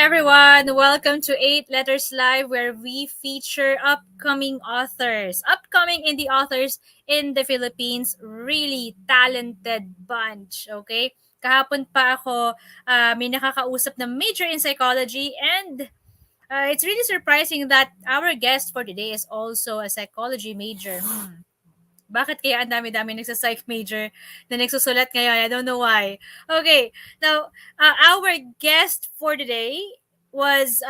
everyone. Welcome to Eight Letters Live, where we feature upcoming authors. Upcoming indie authors in the Philippines. Really talented bunch, okay? Kahapon pa ako may nakakausap na major in psychology and it's really surprising that our guest for today is also a psychology major. Bakit kaya ang dami-dami nagsa-psych major na nagsusulat ngayon? I don't know why. Okay, now our guest for today was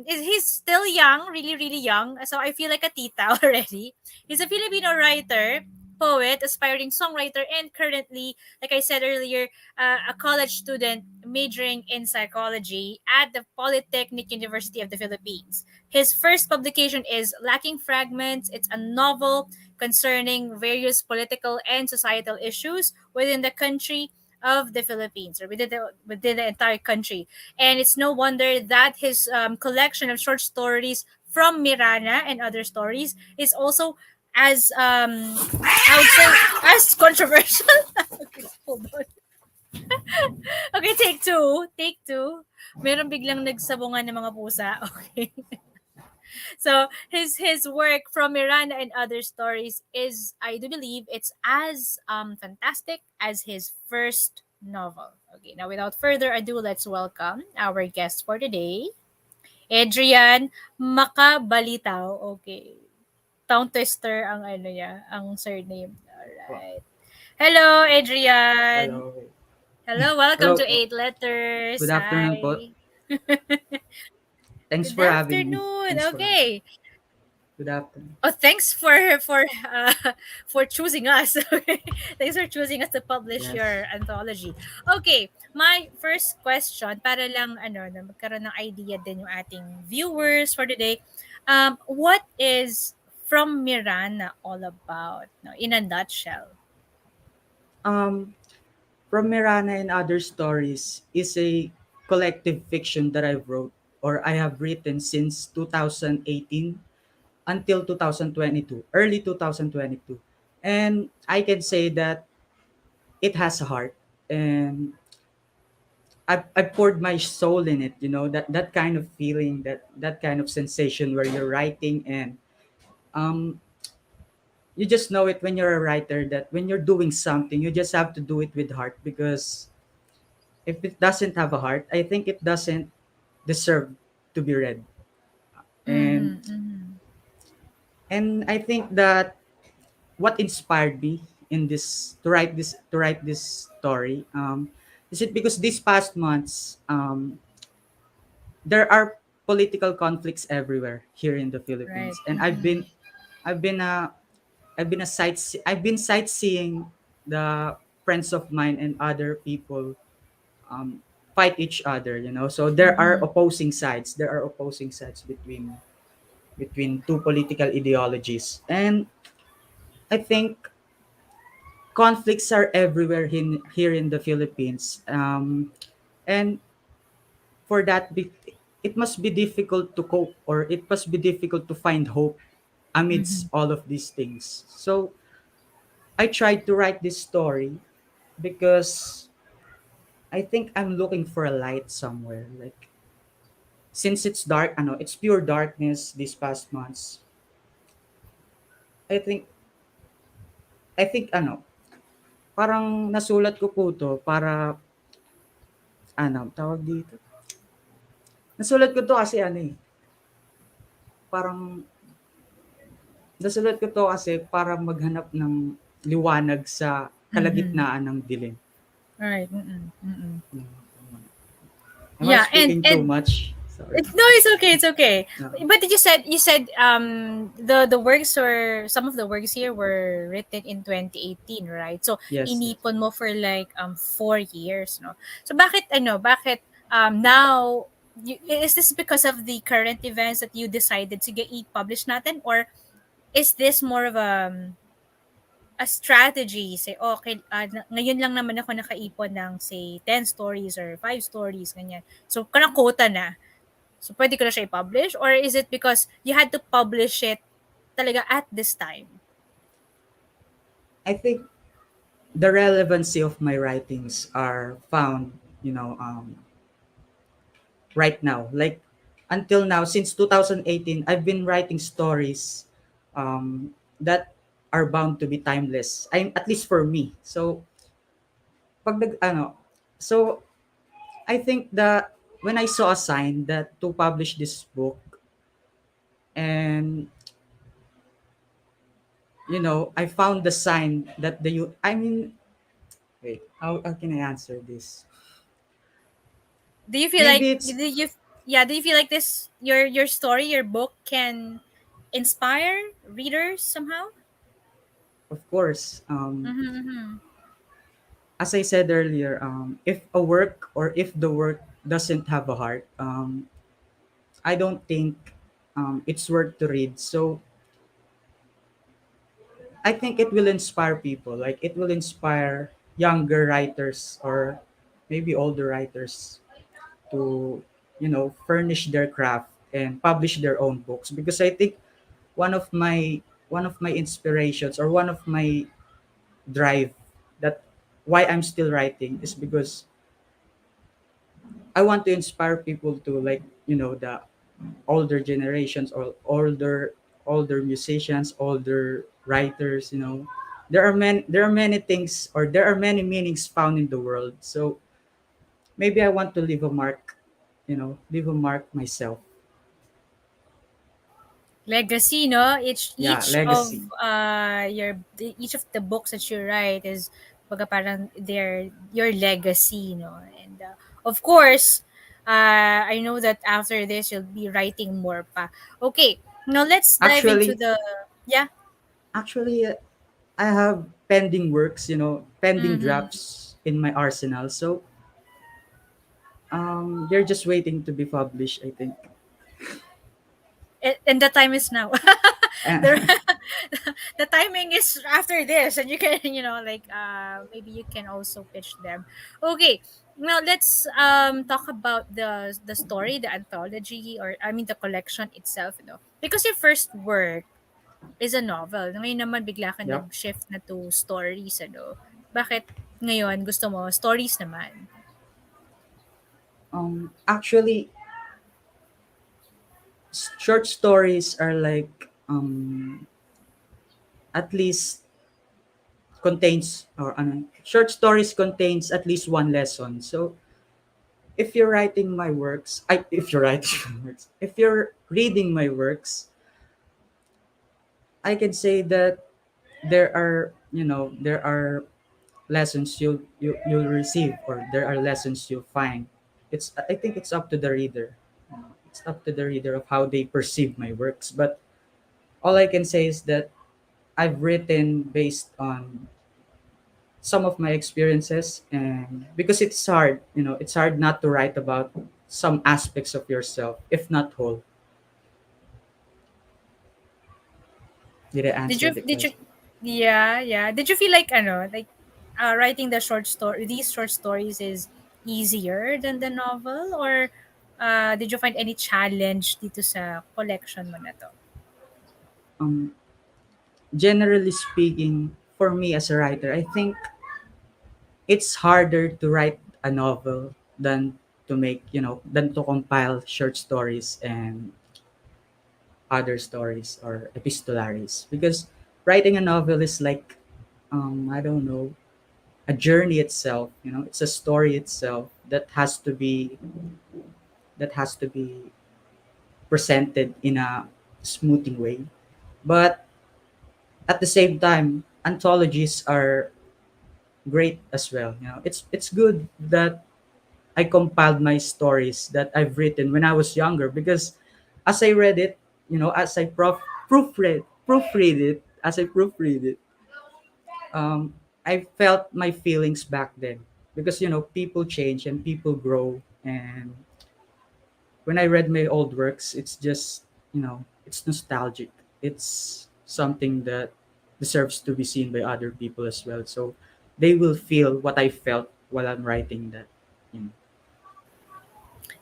he's still young, really really young. So I feel like a tita already. He's a Filipino writer, poet, aspiring songwriter, and currently, like I said earlier, a college student majoring in psychology at the Polytechnic University of the Philippines. His first publication is Lacking Fragments. It's a novel concerning various political and societal issues within the country of the Philippines or within the entire country. And it's no wonder that his collection of short stories from Mirana and other stories is also as I would say as controversial. Okay, hold on. Okay, take two. Take two. Meron biglang nagsabungan ng mga pusa. Okay. So his work from Miranda and other stories is, I do believe, it's as fantastic as his first novel. Okay, now without further ado, let's welcome our guest for today, Edrian Macabalitao. Okay, tongue twister ang ano niya, ang surname. Alright. Hello, Adrian. Hello. Hello, welcome Hello to po. Eight Letters. Good afternoon po. Hi. Thanks Good for having me. afternoon. Thanks for having me. Okay. Good afternoon. Oh, thanks for choosing us. Thanks for choosing us to publish Yes. your anthology. Okay, my first question para lang na magkaroon ng idea din yung ating viewers for today. What is From Mirana all about? No, in a nutshell. Um, from Mirana and Other Stories is a collective fiction that I wrote or I have written since 2018 until 2022, early 2022. And I can say that it has a heart and I poured my soul in it, that kind of feeling, that kind of sensation where you're writing and um you just know it when you're a writer that when you're doing something you just have to do it with heart, because if it doesn't have a heart I think it doesn't deserve to be read. and Mm-hmm, mm-hmm. and I think that what inspired me in this to write this story, is it because these past months, there are political conflicts everywhere here in the Right. Philippines, and Mm-hmm. I've been a I've been sightseeing the friends of mine and other people um, fight each other. So there are Mm-hmm. opposing sides. There are opposing sides between two political ideologies, and I think conflicts are everywhere here in the Philippines. And for that, it must be difficult to cope, or it must be difficult to find hope Mm-hmm. amidst all of these things. So I tried to write this story because I think I'm looking for a light somewhere. Like since it's dark, it's pure darkness these past months. I think parang nasulat ko po to para tawag dito. Nasulat ko to kasi parang nasulat ko to kasi para maghanap ng liwanag sa Mm-hmm. kalagitnaan ng dilim. Right. Mm-mm. Mm-mm. Am I Yeah, and speaking too and much? Sorry. no, it's okay. It's okay. No. But you said the works or some of the works here were written in 2018, right? So Yes, yes. inipon mo for like 4 years, no? So bakit now is this because of the current events that you decided to get i-publish natin, or is this more of a strategy? Say, okay, ngayon lang naman ako nakaipon ng say 10 stories or 5 stories ganyan. So kanang quota na. So, pwede ko na siya i-publish? Or is it because you had to publish it talaga at this time? I think the relevancy of my writings are found, right now. Like until now, since 2018, I've been writing stories that are bound to be timeless. I'm at least for me. So pag so I think that when I saw a sign that to publish this book, and I found the sign that I mean, wait, how can I answer this? Do you feel like Maybe it's, do you yeah, do you feel like this your story, your book can inspire readers somehow? of course, Mm-hmm. as I said earlier, if a work or if the work doesn't have a heart, I don't think it's worth to read. So I think it will inspire people. Like it will inspire younger writers or maybe older writers to, furnish their craft and publish their own books. Because I think one of my one of my inspirations or one of my drive that why I'm still writing is because I want to inspire people to, like, the older generations or older musicians, older writers, there are many things, or there are many meanings found in the world. So maybe I want to leave a mark myself. Legacy, no, Yeah, each of legacy. each of the books that you write is baga parang their your legacy, no. And of course, I know that after this you'll be writing more pa. Okay, now let's dive into Actually, the yeah. actually, I have pending works, pending Mm-hmm. drafts in my arsenal. So they're just waiting to be published, I think. And the time is now. Uh, the the timing is after this, and you can like maybe you can also pitch them. Okay, now let's talk about the story, the anthology, or I mean the collection itself, because your first work is a novel. Ngayon naman bigla ka yep. nag-shift na to stories, bakit ngayon gusto mo stories naman? Actually, short stories are like, at least contains, or short stories contains at least one lesson. So if you're writing my works, if you're writing my works, if you're reading my works, I can say that there are lessons you'll receive, or there are lessons you'll find. I think it's up to the reader. It's up to the reader of how they perceive my works. But all I can say is that I've written based on some of my experiences, and because it's hard not to write about some aspects of yourself, if not whole. Did I answer the Did you question? yeah, did you feel like like writing the short story these short stories is easier than the novel, or did you find any challenge dito sa collection mo na to? um Generally speaking, for me as a writer, I think it's harder to write a novel than to compile short stories and other stories or epistolaries, because writing a novel is like, I don't know, a journey itself. It's a story itself that has to be presented in a smoothing way. But at the same time, anthologies are great as well. It's good that I compiled my stories that I've written when I was younger, because as I read it, as I proofread it, I felt my feelings back then, because people change and people grow. And when I read my old works, it's just, it's nostalgic. It's something that deserves to be seen by other people as well. So they will feel what I felt while I'm writing that. You know.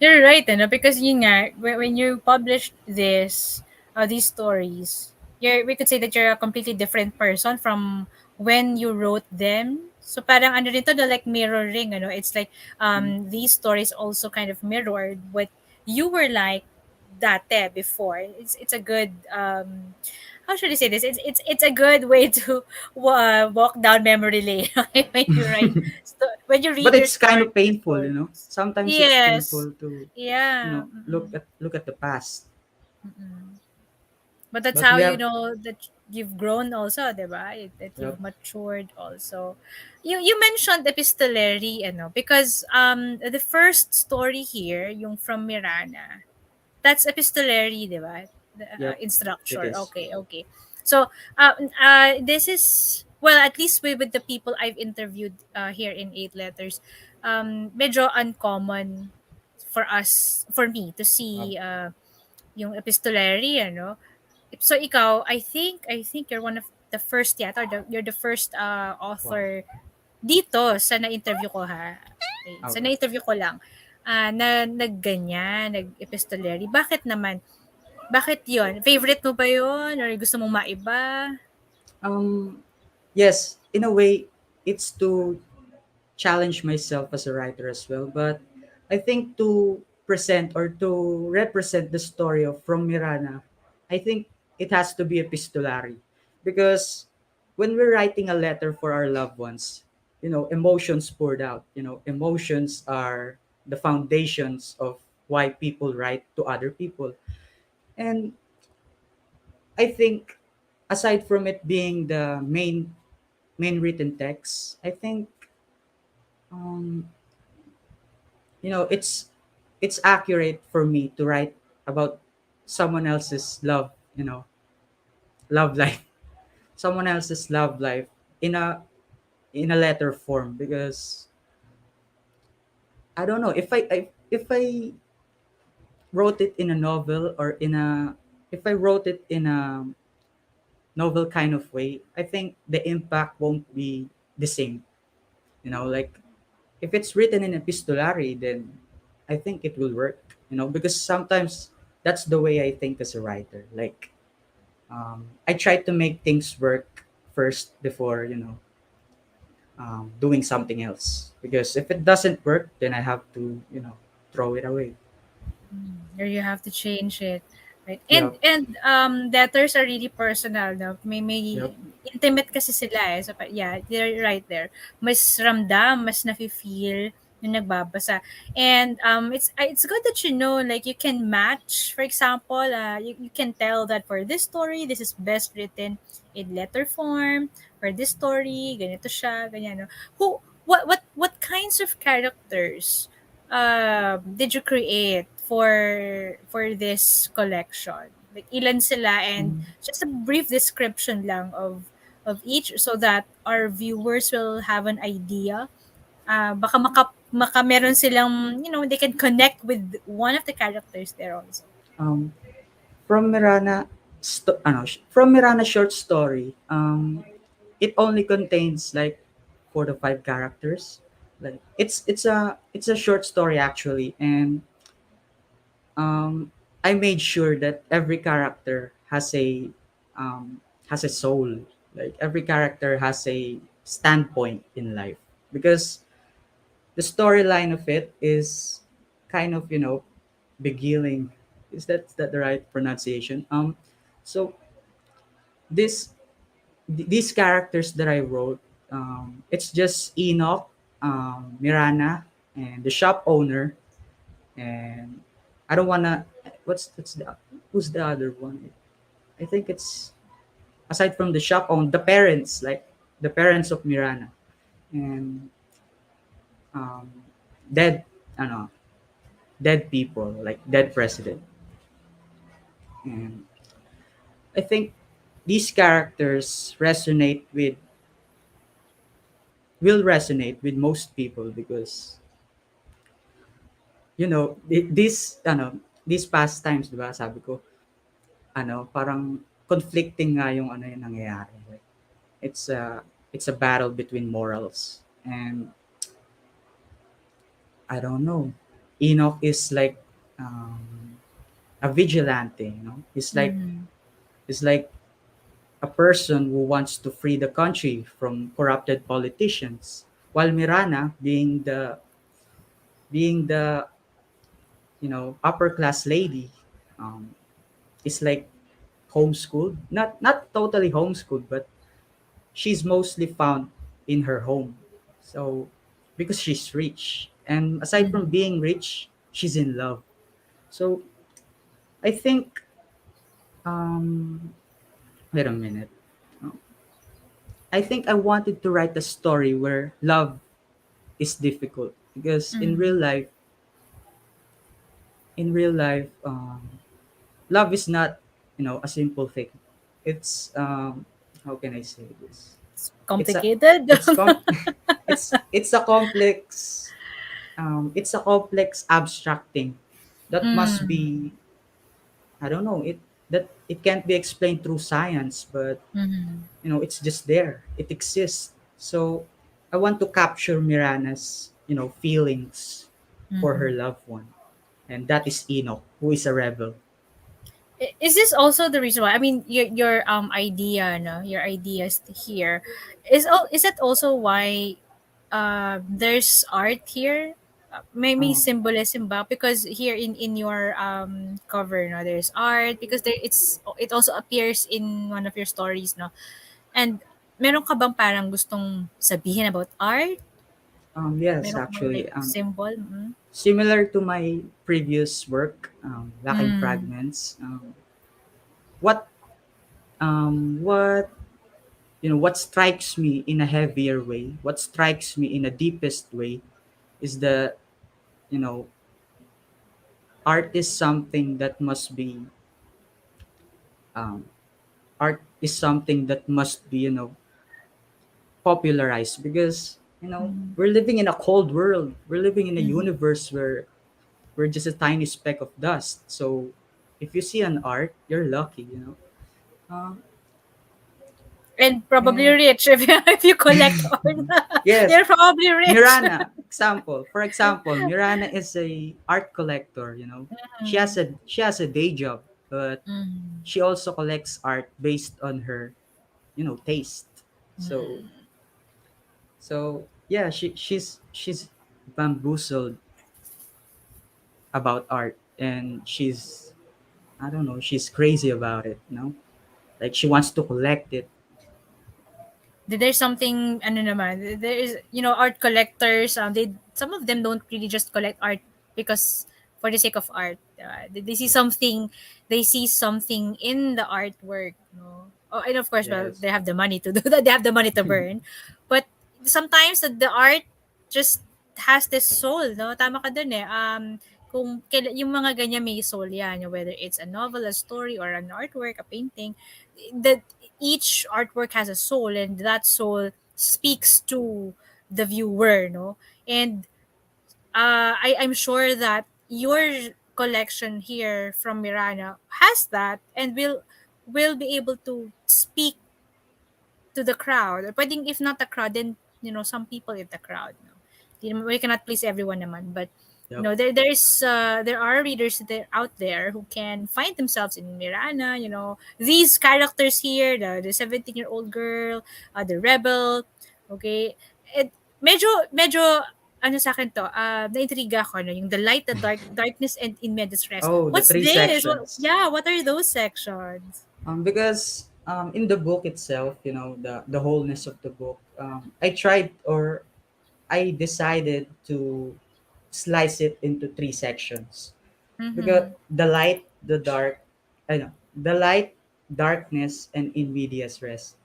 You're right, because yun nga, when you publish these stories, we could say that you're a completely different person from when you wrote them. So parang ano rin to, the like mirroring, it's like Mm. these stories also kind of mirrored what you were like date before. It's a good how should I say this? It's a good way to walk down memory lane when you write when you But read your it's kind of painful, you know. stories. Sometimes it's Yes. painful to, Yeah. Mm-mm. look at the past. Mm-mm. But that's But how we you have, know that you've grown also, diba? That yeah, you've matured also. You mentioned epistolary, because the first story here, yung from Mirana, that's epistolary, diba? yep, In it structure. is. Okay, okay. So, this is, well, at least with the people I've interviewed here in Eight Letters, medyo uncommon for me to Um, see yung epistolary, so ikaw, I think you're one of the first yet, or you're the first wow. author dito sa na-interview ko, ha. Okay, sa Okay. na-interview ko lang na nagganyan, nag-epistolary. Bakit naman? Bakit 'yon? Favorite mo ba 'yon or gusto mong maiba? Um, yes, in a way, it's to challenge myself as a writer as well. But I think to present or to represent the story of From Mirana, I think it has to be epistolary. Because when we're writing a letter for our loved ones, emotions poured out. Emotions are the foundations of why people write to other people. And I think aside from it being the main written text, I think um, it's accurate for me to write about someone else's love life, someone else's love life in a letter form because I don't know if I wrote it in a novel or in a if I wrote it in a novel kind of way, I think the impact won't be the same. Like if it's written in epistolary, then I think it will work. Because sometimes that's the way I think as a writer. Like I try to make things work first before doing something else. Because if it doesn't work, then I have to throw it away. Or you have to change it, right? and Yep. and letters are really personal, no? May Yep. intimate kasi sila, eh. So yeah, they're right there. Mas ramdam, mas nafi-feel yung nagbabasa. And it's good that like you can match, for example, you can tell that for this story this is best written in letter form. For this story ganito siya, ganyan, no? What kinds of characters did you create for this collection? Like ilan sila, and Mm. just a brief description lang of each so that our viewers will have an idea. Baka meron silang, they can connect with one of the characters there also. Um, from from Mirana short story, it only contains like 4 to 5 characters. Like it's a short story actually, and I made sure that every character has a soul. Like every character has a standpoint in life because the storyline of it is kind of beguiling. Is that the right pronunciation? So this these characters that I wrote, it's just Enoch, Mirana, and the shop owner, and I don't wanna. What's the who's the other one? I think it's aside from the shop owner, the parents, like the parents of Mirana, and um, dead, I don't know, dead people, like dead president, and I think these characters will resonate with most people because these past times, di ba, sabi ko, parang conflicting nga yung yung nangyayari. Like, it's a battle between morals. And I don't know. Enoch is like a vigilante, He's like Mm-hmm. he's like a person who wants to free the country from corrupted politicians. While Mirana being the upper class lady, um, is like homeschooled, not totally homeschooled, but she's mostly found in her home. So because she's rich, and aside from Mhm. being rich, she's in love. So I think, um, wait a minute. Uh, I think I wanted to write a story where love is difficult, because Mhm. in real life, love is not, a simple thing. It's, how can I say this? It's It's a complicated. it's com it's a complex, abstract thing that must Mm. be, I don't know, it can't be explained through science, but Mhm. it's just there. It exists. So I want to capture Mirana's, feelings for her Mhm. loved one. And that is Enoch, who is a rebel. Is this also the reason why? I mean, your idea, no, your ideas here, is that also why there's art here? Maybe Um, symbolism ba? Because here in your cover, no, there's art because it also appears in one of your stories, no. And meron ka bang parang gustong sabihin about art? yes, Meron ka bang actually. like symbol? Mm. Similar to my previous work, Lacking Mm. Fragments, what, what strikes me in a heavier way, what strikes me in a deepest way, is that, you know, art is something that must be, um, art is something that must be, popularized, because, Mm. we're living in a cold world. We're living in a Mhm. universe where we're just a tiny speck of dust. So if you see an art, you're lucky. Um, And probably and rich if if you collect art. yes, You're probably rich. For example, Mirana is a art collector. Mm. She has a day job, but Mm. she also collects art based on her, taste. So Mm. yeah, she's bamboozled about art, and she's, I don't know, she's crazy about it. Like she wants to collect it. There's something ano naman, there is, art collectors, they, some of them don't really just collect art because for the sake of art. They see something, in the artwork, no. Oh, and of course, well, Yes. they have the money to do that. They have the money to burn. But sometimes the art just has this soul, no? Tama ka dun eh. Kung yung mga ganyan may soul yan, whether it's a novel, a story, or an artwork, a painting, that each artwork has a soul, and that soul speaks to the viewer, no. And I'm sure that your collection here from Mirana has that, and will be able to speak to the crowd. Or pwedeng if not the crowd, then some people in the crowd. No, we cannot please everyone, naman, but Yep. there are readers there out there who can find themselves in Mirana. These characters here, the 17-year-old girl, the rebel. Okay, it medyo ano sa akin to, naintriga ako, no, yung the light, the darkness, and in Medes rest. Oh, the What's three this? sections. Yeah, what are those sections? Because, in the book itself, the wholeness of the book, I decided to slice it into three sections, because Mm-hmm. the light, darkness, and invidious rest.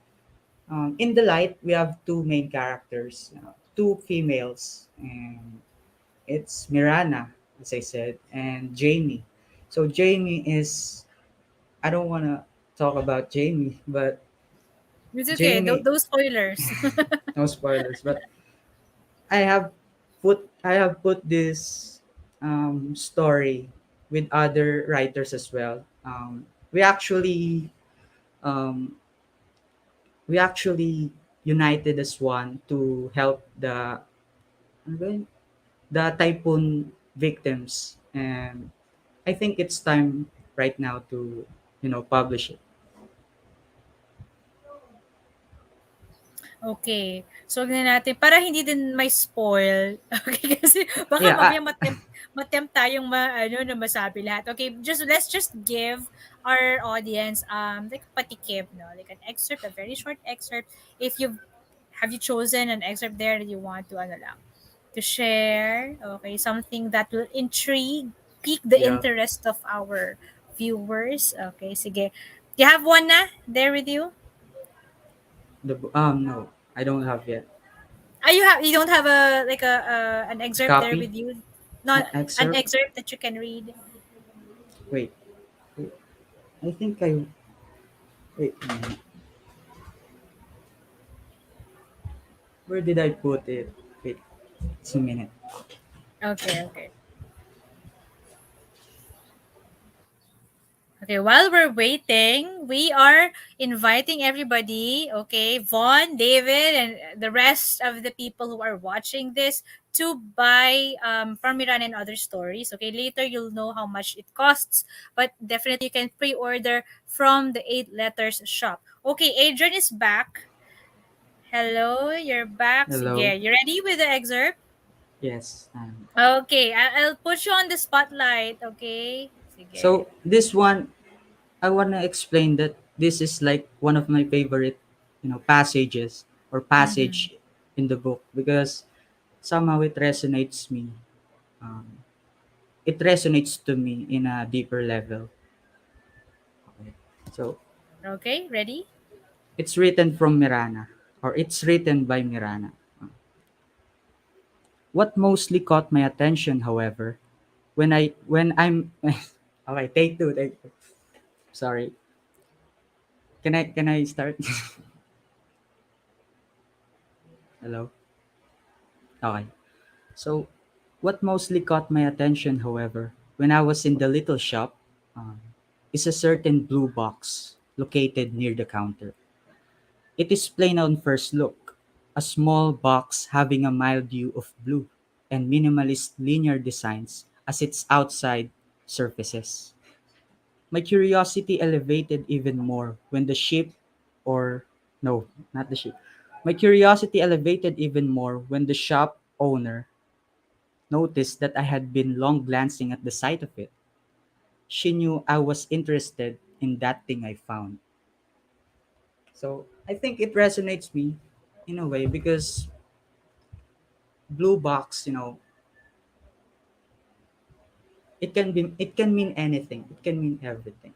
In the light, we have two main characters, two females, and it's Mirana, as I said, and Jamie. So Jamie is, I don't want to talk about Jamie, but It's okay. Jamie, Those spoilers. no spoilers, but I have put this, story with other writers as well. We actually, um, we actually united as one to help ano ba yun? The typhoon victims, and I think it's time right now to, publish it. Okay. So, wag na natin para hindi din may spoil. Okay, kasi baka Yeah, mamaya matempt tayong ano na masabi lahat. Okay, just let's just give our audience like a patikim, no? Like an excerpt, a very short excerpt. If you have you chosen an excerpt there that you want to ano lang, to share, okay, something that will intrigue, pique the Yeah. interest of our viewers. Okay, sige. Do you have one na there with you? No, I don't have yet. Ah, you don't have a like a an excerpt there Copy? with you? Not An an excerpt? excerpt that you can read. Wait. Wait. I think I. Wait. Where did I put it? Wait. It's a minute. Okay, okay. Okay, while we're waiting, we are inviting everybody, okay, Vaughn, David, and the rest of the people who are watching this to buy from Mirana and other stories. Okay, later you'll know how much it costs, but definitely you can pre order from the Eight Letters shop. Okay, Adrian is back. Hello, you're back. Hello. Sige, you ready with the excerpt? Yes. Okay, I'll put you on the spotlight, okay? Sige. So this one, I wanna explain that this is like one of my favorite, passages or Mm-hmm. passage in the book because somehow it resonates me. Um, it resonates to me in a deeper level. Okay. So Okay, ready? it's written from Mirana, or it's written by Mirana. What mostly caught my attention, however, when I'm okay, take two. Sorry. Can I start? Hello. Okay. So what mostly caught my attention, however, when I was in the little shop, um, is a certain blue box located near the counter. It is plain on first look, a small box having a mild hue of blue and minimalist linear designs as its outside surfaces. My curiosity elevated even more when the ship, or no, not the ship. My curiosity elevated even more when the shop owner noticed that I had been long glancing at the sight of it. She knew I was interested in that thing I found. So I think it resonates me in a way because blue box, it can mean anything. It can mean everything.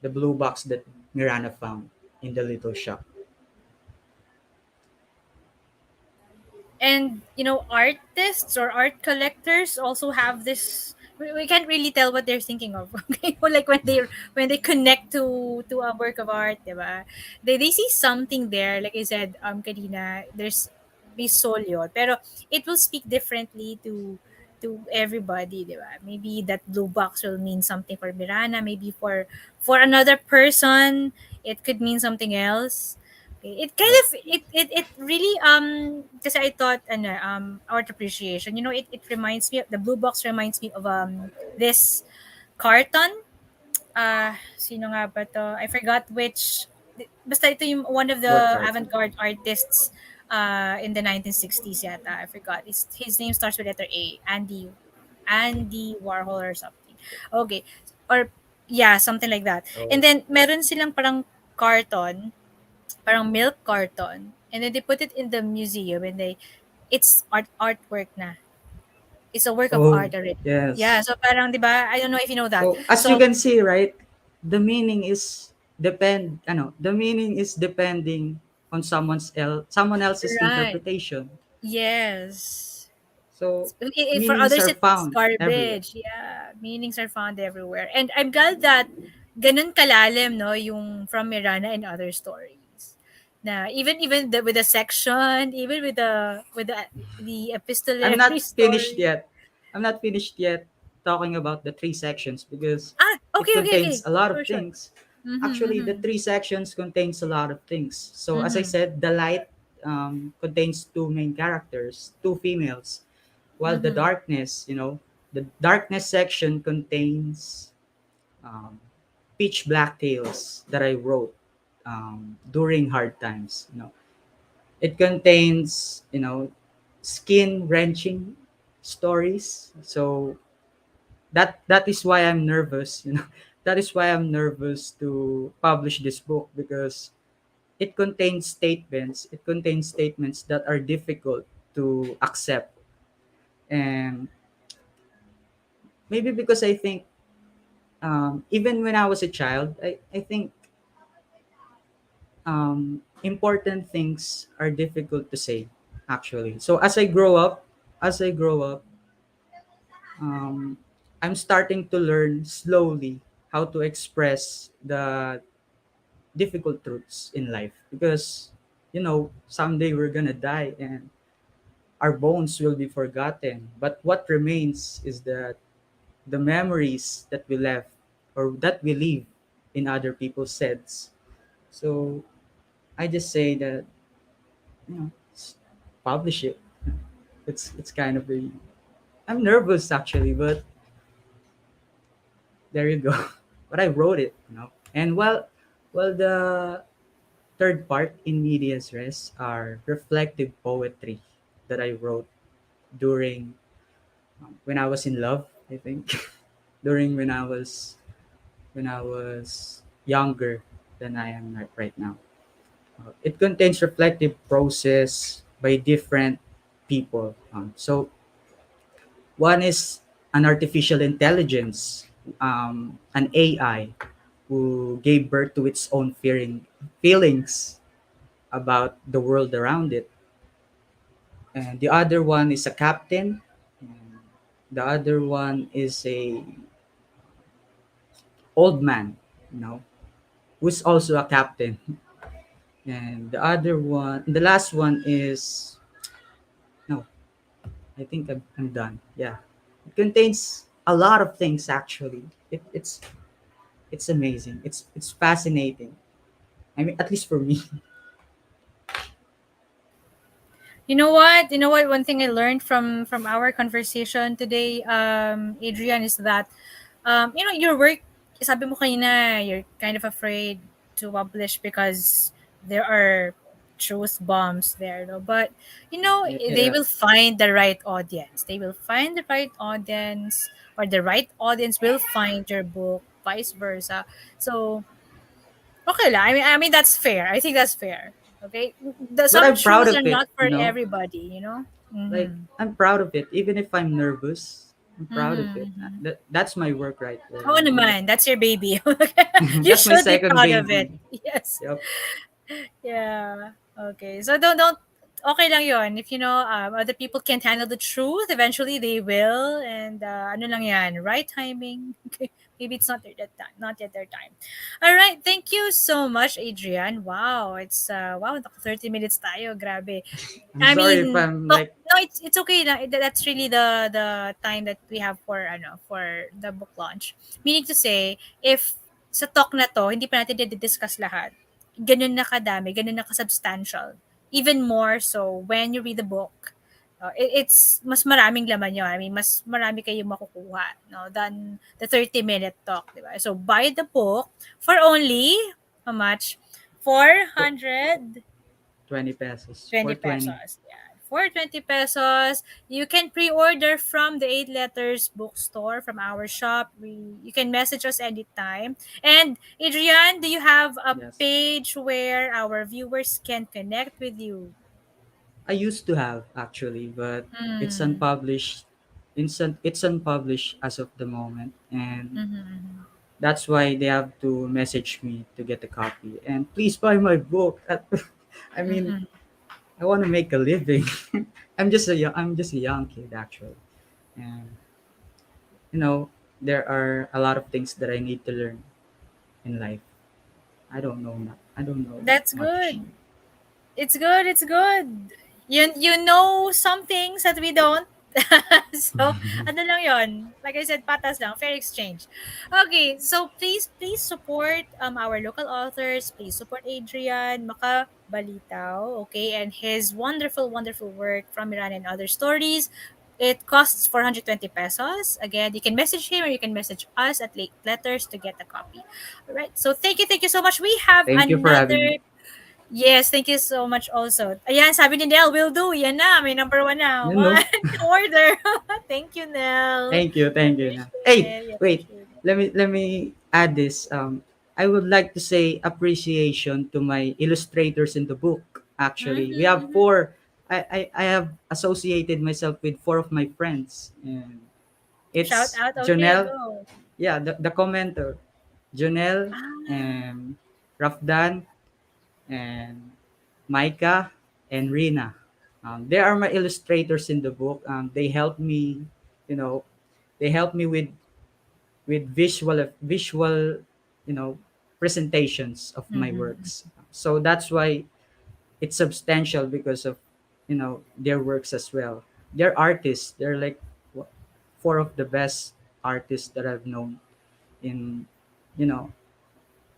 The blue box that Mirana found in the little shop. And artists or art collectors also have this. We can't really tell what they're thinking of. Okay, or like when they connect to a work of art, diba? They see something there. Like I said, kanina, there's bisolyo, pero it will speak differently to everybody, diba? Maybe that blue box will mean something for Mirana. Maybe for another person, it could mean something else. Okay. It kind Yep. of it really because I thought art appreciation. It reminds me, the blue box reminds me of this carton. Sino nga ba to? I forgot which, basta ito yung one of What the carton? avant-garde artists in the 1960s yata. I forgot. His name starts with letter A. Andy Warhol or something. Okay. Or yeah, something like that. And Oh, then meron silang parang carton, parang milk carton, and then they put it in the museum, and it's artwork na. It's a work of oh, art already. Yeah, yes. so parang 'di ba? I don't know if you know that. So as you So can see, right, the meaning is the meaning is depending on someone else's right. interpretation. Yes. So For meanings others are it's found everywhere. garbage. Yeah, meanings are found everywhere. And I'm glad that ganun kalalim, no, yung from Mirana and other stories. Na with the section, even with the I'm epistolary not finished story. yet. I'm not finished yet talking about the three sections because Ah, it okay, okay, contains okay. a lot Sure, of sure. things. Mhm, Actually, the mhm. three sections contains a lot of things. So as I Mhm. said, the light contains two main characters, two females, while Mhm. the darkness section contains um, pitch black tales that I wrote during hard times. It contains skin wrenching stories. So that is why I'm nervous, you know. That is why I'm nervous to publish this book, because it contains statements that are difficult to accept. And maybe because I think, even when I was a child, I think, important things are difficult to say, actually. So as I grow up, um, I'm starting to learn slowly how to express the difficult truths in life, because someday we're gonna die, and our bones will be forgotten, but what remains is that the memories that we left, or that we leave in other people's heads. So I just say that, publish it. It's kind of a I'm nervous, actually, but there you go. But I wrote it, and well, the third part, in medias res, are reflective poetry that I wrote during, when I was in love, I think. During when I was younger than I am right now. It contains reflective process by different people. So one is an artificial intelligence, an AI, who gave birth to its own feelings about the world around it. And the other one is a captain. And the other one is a old man, you know, who's also a captain. And the last one is, no, I think I'm done. Yeah, it contains a lot of things, actually. It's amazing. It's fascinating. I mean, at least for me. You know what? You know what? One thing I learned from our conversation today, Adrian, is that your work. Sabi mo kanina, you're kind of afraid to publish because there are truth bombs there, no? But they Yeah. will find the right audience. They will find the right audience, or the right audience will find your book, vice versa. So okay lah. I mean that's fair. I think that's fair. Okay, But some I'm proud truths of are it, not for everybody. Like, Mm-hmm. I'm proud of it, even if I'm nervous. I'm proud of Mm-hmm. it. Mm-hmm. That's my work right there. Oo naman, that's your baby. You That's my should be second proud of it. baby. Yes. Yep. Yeah. Okay. So don't okay lang 'yon. If other people can't handle the truth, eventually they will, and ano lang 'yan, right timing. Okay. Maybe it's not that time, not yet their time. All right. Thank you so much, Adrian. Wow, it's 30 minutes tayo. Grabe. I'm I sorry if mean, I'm talk, like, no, it's okay na. That's really the time that we have for the book launch. Meaning to say, if sa talk na to, hindi pa natin discuss lahat. Ganun na kadami, ganun na ka-substantial. Even more so when you read the book. It's mas maraming laman yun. I mean, mas marami kayong makukuha, no, than the 30-minute talk, di ba? So buy the book for only how much? tw- 400 20 pesos. 20 420. pesos. Yeah. For 20 pesos, you can pre-order from the 8 Letters bookstore from our shop. You can message us anytime. And Adrian, do you have a Yes. page where our viewers can connect with you? I used to have, actually, but it's Mm. unpublished. It's unpublished as of the moment, and Mm-hmm. that's why they have to message me to get a copy. And please buy my book. I mean, Mm-hmm. I want to make a living. I'm just a young kid, actually, and you know there are a lot of things that I need to learn in life. I don't know That's much. good. It's good. It's good. You know some things that we don't. So, ano lang yon. Like I said, patas lang. Fair exchange. Okay, so please support our local authors. Please support Adrian Macabalitao, okay, and his wonderful work from Iran and other stories. It costs 420 pesos. Again, you can message him or you can message us at Late Letters to get a copy. All right. So thank you so much. We have Thank you for having me. another. Yes, thank you so much also. Ayan, sabi ni Nell, will do. Yan na, may number 1 na. You One know, order. Thank you, Nell. Thank you, We thank you. appreciate Hey, it. We wait. appreciate it. Let me add this. I would like to say appreciation to my illustrators in the book. Actually, we have Mm-hmm. four. I have associated myself with four of my friends, and Shout it's out. Okay, Jonelle. go. Yeah, the commenter, Jonelle Ah. and Rafdan and Micah and Rina. They are my illustrators in the book. They help me, you know, they help me with visual, you know, presentations of my Mm-hmm. works. So that's why it's substantial because of, their works as well. They're artists. They're like four of the best artists that I've known in, you know,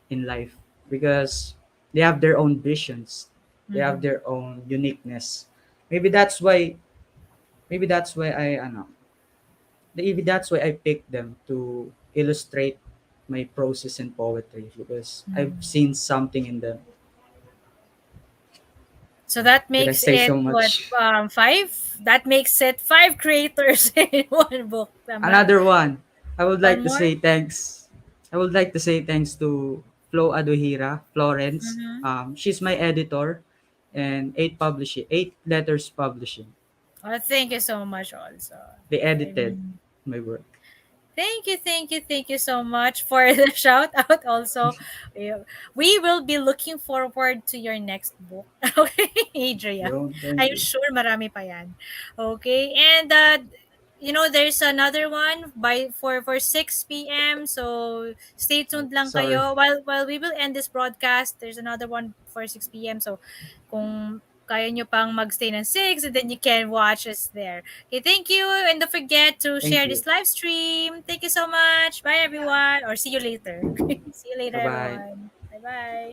in life because they have their own visions. They have Mm-hmm. their own uniqueness. Maybe that's why maybe that's why I know. Maybe that's why I picked them to illustrate my process in poetry because I've Mm-hmm. seen something in them. So that Did I makes say it so what, much? five? That makes it five creators in one book. Tama? Another one. I would like One to more? say thanks. I would like to say thanks to Flo Aduhira, Florence. Mm-hmm. She's my editor and eight letters publishing. Oh, thank you so much also. They I edited mean, my work. thank you so much for the shout out also. We, we will be looking forward to your next book. Okay, Adrian. Yun, thank I'm you. sure marami pa yan. Okay, and there's another one for 6 p.m. So stay Oh, tuned lang sorry. kayo. While we will end this broadcast, there's another one for 6 p.m. So kung kaya nyo pang magstay ng 6, and then you can watch us there. Okay, thank you. And don't forget to Thank share you. this live stream. Thank you so much. Bye, everyone. Or see you later. See you later, Bye-bye. everyone. Bye bye.